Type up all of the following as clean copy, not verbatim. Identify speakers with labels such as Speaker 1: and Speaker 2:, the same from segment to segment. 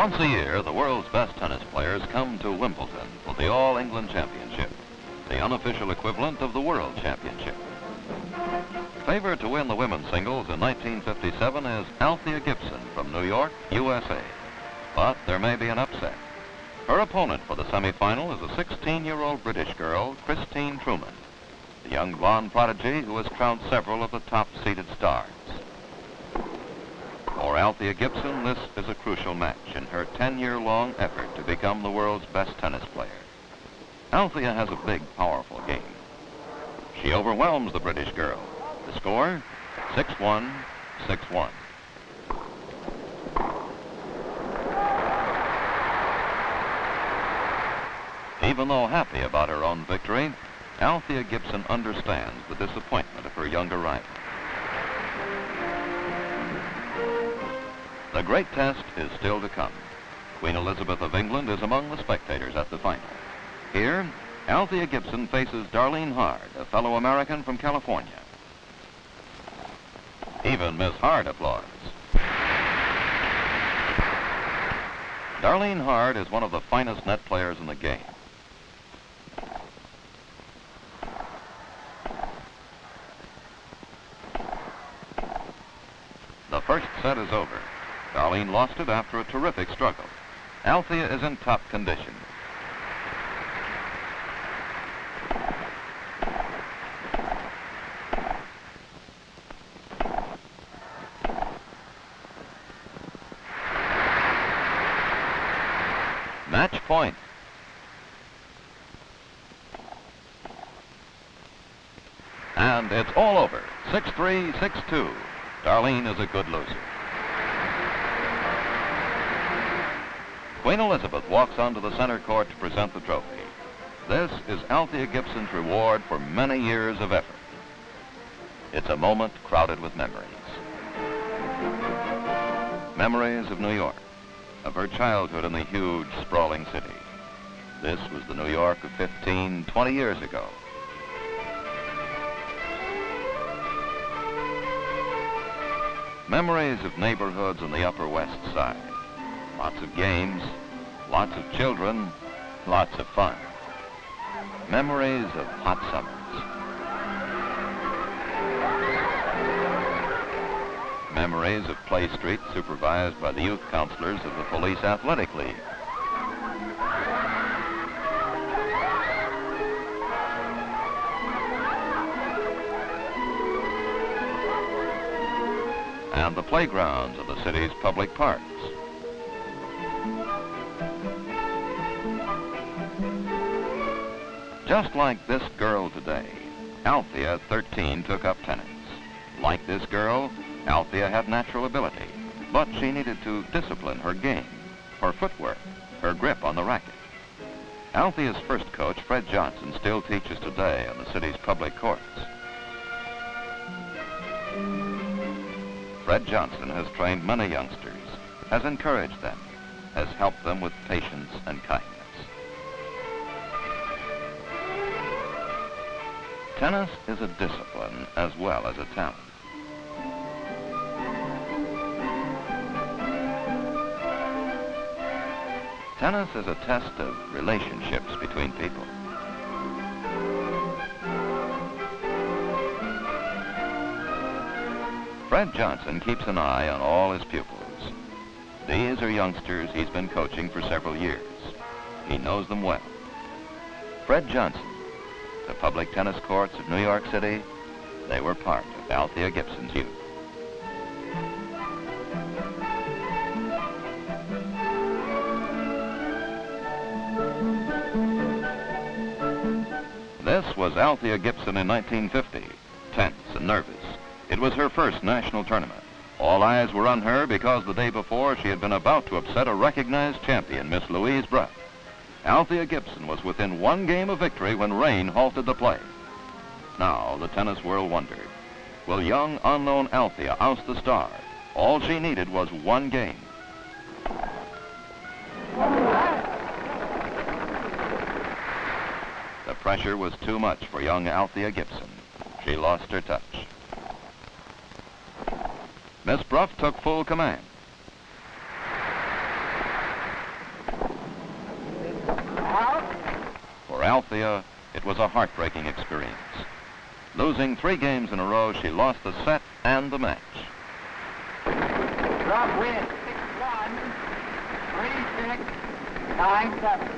Speaker 1: Once a year, the world's best tennis players come to Wimbledon for the All England Championship, the unofficial equivalent of the World Championship. Favored to win the women's singles in 1957 is Althea Gibson from New York, USA. But there may be an upset. Her opponent for the semifinal is a 16-year-old British girl, Christine Truman, the young blonde prodigy who has crowned several of the top-seeded stars. For Althea Gibson, this is a crucial match in her 10-year-long effort to become the world's best tennis player. Althea has a big, powerful game. She overwhelms the British girl. The score, 6-1, 6-1. Even though happy about her own victory, Althea Gibson understands the disappointment of her younger rival. The great test is still to come. Queen Elizabeth of England is among the spectators at the final. Here, Althea Gibson faces Darlene Hard, a fellow American from California. Even Miss Hard applauds. Darlene Hard is one of the finest net players in the game. The first set is over. Darlene lost it after a terrific struggle. Althea is in top condition. Match point. And it's all over. 6-3, 6-2. Darlene is a good loser. Queen Elizabeth walks onto the center court to present the trophy. This is Althea Gibson's reward for many years of effort. It's a moment crowded with memories. Memories of New York, of her childhood in the huge, sprawling city. This was the New York of 15, 20 years ago. Memories of neighborhoods on the Upper West Side. Lots of games, lots of children, lots of fun. Memories of hot summers. Memories of Play Street supervised by the youth counselors of the Police Athletic League. And the playgrounds of the city's public parks. Just like this girl today, Althea, 13, took up tennis. Like this girl, Althea had natural ability, but she needed to discipline her game, her footwork, her grip on the racket. Althea's first coach, Fred Johnson, still teaches today on the city's public courts. Fred Johnson has trained many youngsters, has encouraged them, has helped them with patience and kindness. Tennis is a discipline as well as a talent. Tennis is a test of relationships between people. Fred Johnson keeps an eye on all his pupils. These are youngsters he's been coaching for several years. He knows them well. Fred Johnson, the public tennis courts of New York City, they were part of Althea Gibson's youth. This was Althea Gibson in 1950, tense and nervous. It was her first national tournament. All eyes were on her because the day before she had been about to upset a recognized champion, Miss Louise Bruff. Althea Gibson was within one game of victory when rain halted the play. Now the tennis world wondered, will young, unknown Althea oust the star? All she needed was one game. The pressure was too much for young Althea Gibson. She lost her touch. Miss Bruff took full command. Althea, it was a heartbreaking experience. Losing 3 games in a row, she lost the set and the match.
Speaker 2: Drop win, 6-1, 3-6, 9-7.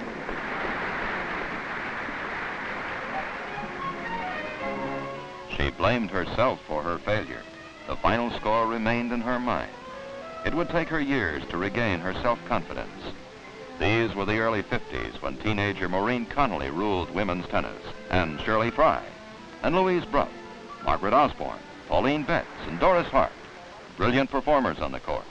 Speaker 1: She blamed herself for her failure. The final score remained in her mind. It would take her years to regain her self-confidence. These were the early 50s when teenager Maureen Connolly ruled women's tennis, and Shirley Fry, and Louise Bruff, Margaret Osborne, Pauline Betts, and Doris Hart. Brilliant performers on the court.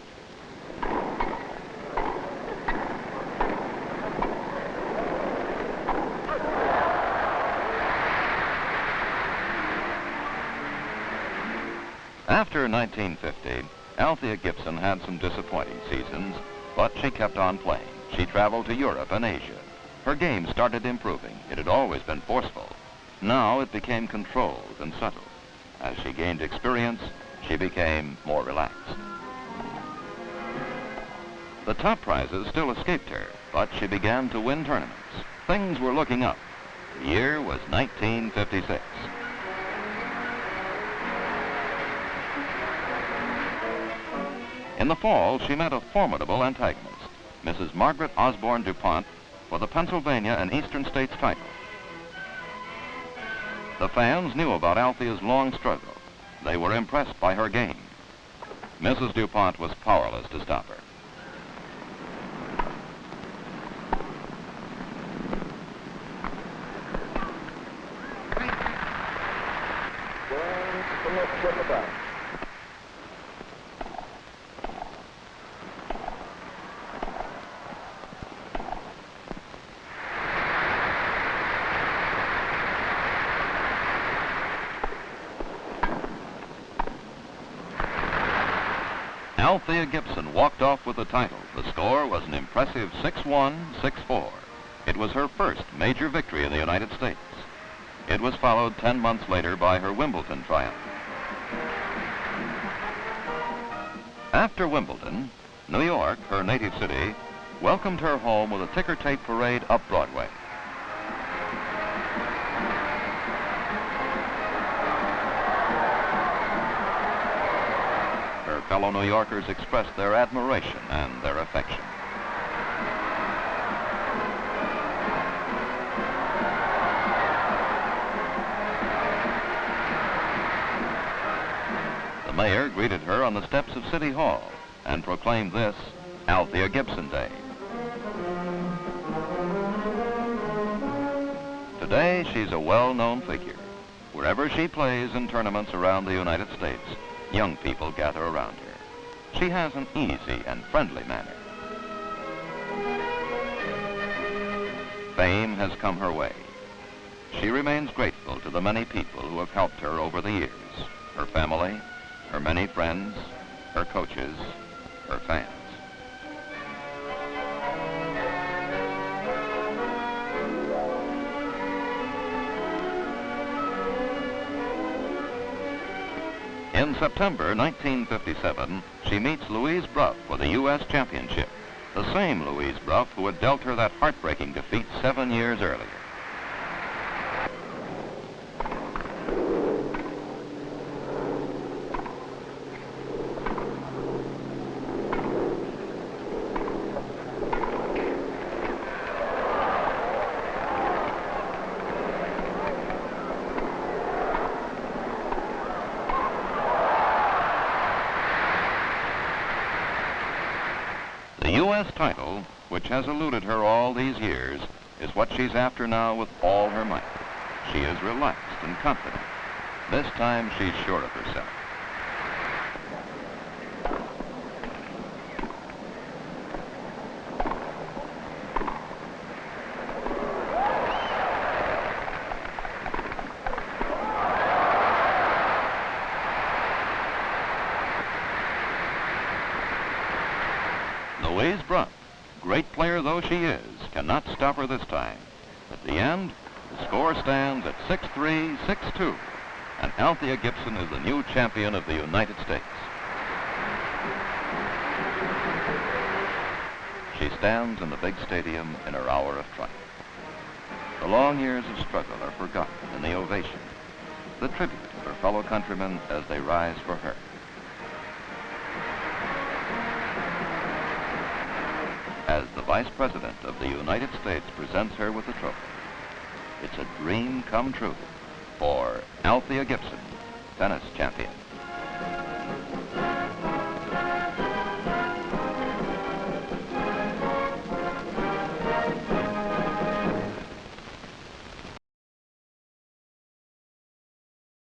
Speaker 1: After 1950, Althea Gibson had some disappointing seasons, but she kept on playing. She traveled to Europe and Asia. Her game started improving. It had always been forceful. Now it became controlled and subtle. As she gained experience, she became more relaxed. The top prizes still escaped her, but she began to win tournaments. Things were looking up. The year was 1956. In the fall, she met a formidable antagonist, Mrs. Margaret Osborne DuPont, for the Pennsylvania and Eastern States title. The fans knew about Althea's long struggle. They were impressed by her game. Mrs. DuPont was powerless to stop her. Althea Gibson walked off with the title. The score was an impressive 6-1, 6-4. It was her first major victory in the United States. It was followed 10 months later by her Wimbledon triumph. After Wimbledon, New York, her native city, welcomed her home with a ticker tape parade up Broadway. Fellow New Yorkers expressed their admiration and their affection. The mayor greeted her on the steps of City Hall and proclaimed this Althea Gibson Day. Today, she's a well-known figure. Wherever she plays in tournaments around the United States, young people gather around her. She has an easy and friendly manner. Fame has come her way. She remains grateful to the many people who have helped her over the years. Her family, her many friends, her coaches, her fans. In September 1957, she meets Louise Bruff for the U.S. Championship, the same Louise Bruff who had dealt her that heartbreaking defeat 7 years earlier. The U.S. title, which has eluded her all these years, is what she's after now with all her might. She is relaxed and confident. This time she's sure of herself. Louise Bruff, great player though she is, cannot stop her this time. At the end, the score stands at 6-3, 6-2, and Althea Gibson is the new champion of the United States. She stands in the big stadium in her hour of triumph. The long years of struggle are forgotten in the ovation, the tribute of her fellow countrymen as they rise for her. As the Vice President of the United States presents her with the trophy, it's a dream come true for Althea Gibson, tennis champion.